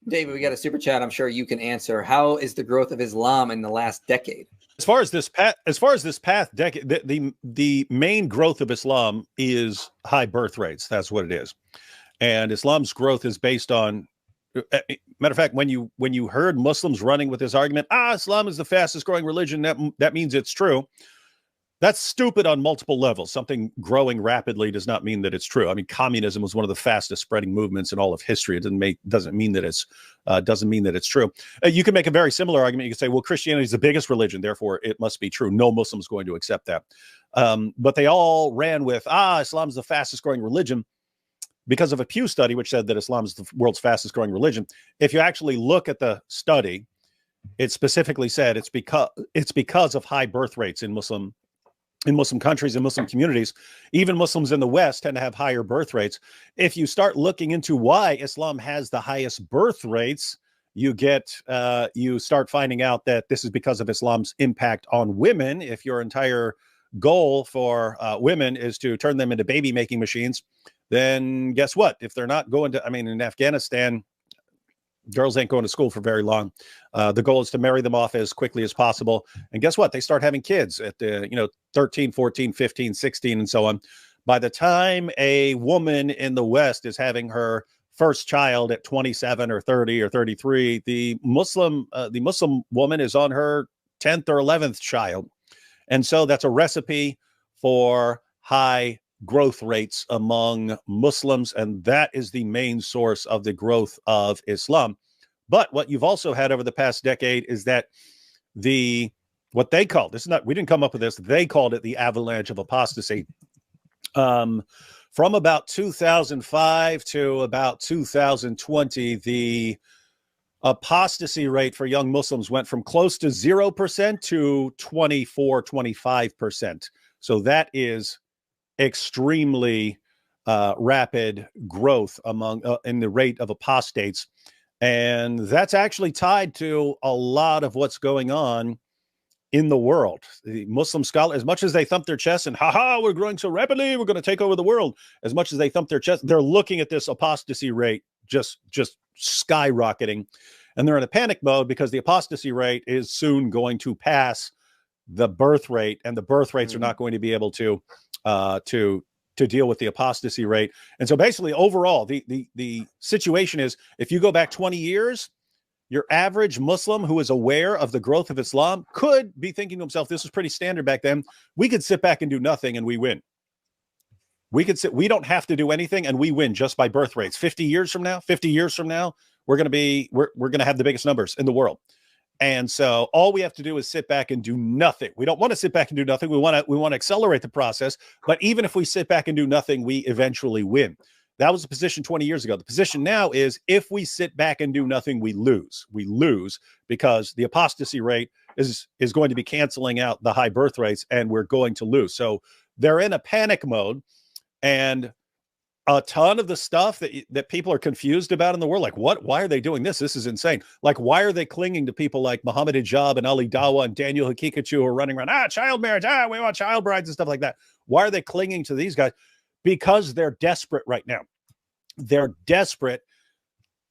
David, we got a super chat. I'm sure you can answer. How is the growth of Islam in the last decade? As far as this path decade, the main growth of Islam is high birth rates. That's what it is, and Islam's growth is based on. Matter of fact, when you heard Muslims running with this argument, Islam is the fastest growing religion, that means it's true. That's stupid on multiple levels. Something growing rapidly does not mean that it's true. I mean, communism was one of the fastest spreading movements in all of history. It doesn't mean that it's true. You can make a very similar argument. You can say, well, Christianity is the biggest religion, therefore it must be true. No Muslim's going to accept that. But they all ran with, Islam's the fastest growing religion because of a Pew study, which said that Islam is the world's fastest growing religion. If you actually look at the study, it specifically said it's because of high birth rates in Muslim countries and Muslim communities. Even Muslims in the West tend to have higher birth rates. If you start looking into why Islam has the highest birth rates, you start finding out that this is because of Islam's impact on women. If your entire goal for women is to turn them into baby making machines, then guess what? If they're not going to, in Afghanistan, girls ain't going to school for very long. The goal is to marry them off as quickly as possible. And guess what? They start having kids at 13, 14, 15, 16, and so on. By the time a woman in the West is having her first child at 27 or 30 or 33, the Muslim woman is on her 10th or 11th child. And so that's a recipe for high growth rates among Muslims, and that is the main source of the growth of Islam. But what you've also had over the past decade is that what they call, we didn't come up with this, they called it the avalanche of apostasy. From about 2005 to about 2020, the apostasy rate for young Muslims went from close to 0% to 25%. So that is extremely rapid growth in the rate of apostates. And that's actually tied to a lot of what's going on in the world. The Muslim scholars, as much as they thump their chest and we're growing so rapidly, we're going to take over the world, as much as they thump their chest, they're looking at this apostasy rate just skyrocketing. And they're in a panic mode because the apostasy rate is soon going to pass the birth rate, and the birth rates are not going to be able to deal with the apostasy rate. And so basically overall, the situation is, if you go back 20 years, your average Muslim who is aware of the growth of Islam could be thinking to himself, this was pretty standard back then. We could sit back and do nothing and we win. We don't have to do anything and we win just by birth rates. 50 years from now, we're going to have the biggest numbers in the world. And so all we have to do is sit back and do nothing. We don't want to sit back and do nothing. We want to accelerate the process. But even if we sit back and do nothing, we eventually win. That was the position 20 years ago. The position now is, if we sit back and do nothing, we lose. We lose because the apostasy rate is going to be canceling out the high birth rates, and we're going to lose. So they're in a panic mode, and a ton of the stuff that people are confused about in the world, like, why are they doing this? This is insane. Like, why are they clinging to people like Muhammad Hijab and Ali Dawah and Daniel Hakikachu, who are running around, child marriage, we want child brides and stuff like that? Why are they clinging to these guys? Because they're desperate right now. They're desperate.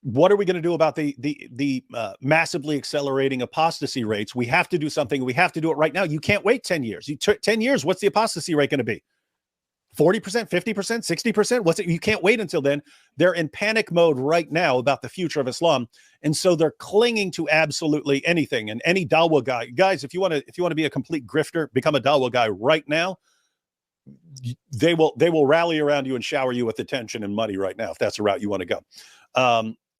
What are we going to do about the massively accelerating apostasy rates? We have to do something. We have to do it right now. You can't wait 10 years. 10 years, what's the apostasy rate going to be? 40%, 50%, 60%? What's it? You can't wait until then. They're in panic mode right now about the future of Islam. And so they're clinging to absolutely anything. And any dawah guy, guys, if you want to be a complete grifter, become a dawah guy right now. They will rally around you and shower you with attention and money right now, if that's the route you want to go.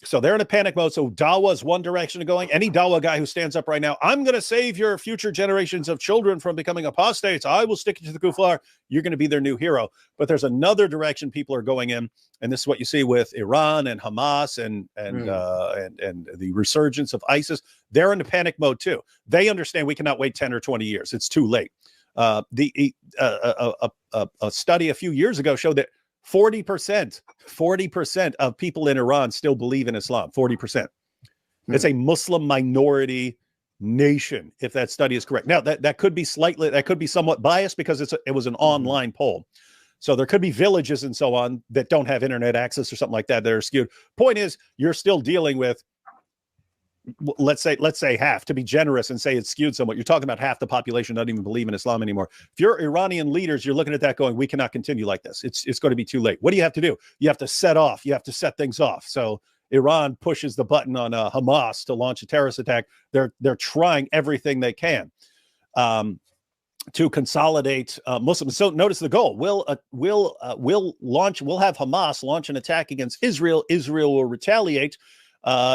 So they're in a panic mode. So dawah is one direction of going. Any dawah guy who stands up right now, I'm going to save your future generations of children from becoming apostates, I will stick you to the kuffar, you're going to be their new hero. But there's another direction people are going in, and this is what you see with Iran and Hamas and the resurgence of ISIS. They're in a panic mode too. They understand we cannot wait 10 or 20 years. It's too late. A study a few years ago showed that 40% of people in Iran still believe in Islam. 40%. It's a Muslim minority nation, if that study is correct. Now, that could be somewhat biased because it was an online poll. So there could be villages and so on that don't have internet access or something like that are skewed. Point is, you're still dealing with let's say half, to be generous and say it's skewed somewhat. You're talking about half the population doesn't even believe in Islam anymore. If you're Iranian leaders, you're looking at that going, we cannot continue like this. It's going to be too late. What do you have to do? You have to set off. You have to set things off. So Iran pushes the button on Hamas to launch a terrorist attack. They're trying everything they can to consolidate Muslims. So notice the goal. We'll have Hamas launch an attack against Israel. Israel will retaliate.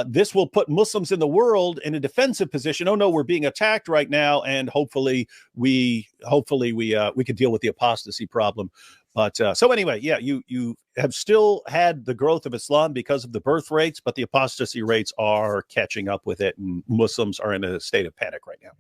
This will put Muslims in the world in a defensive position. Oh no, we're being attacked right now, and hopefully we can deal with the apostasy problem. But so anyway, yeah, you have still had the growth of Islam because of the birth rates, but the apostasy rates are catching up with it, and Muslims are in a state of panic right now.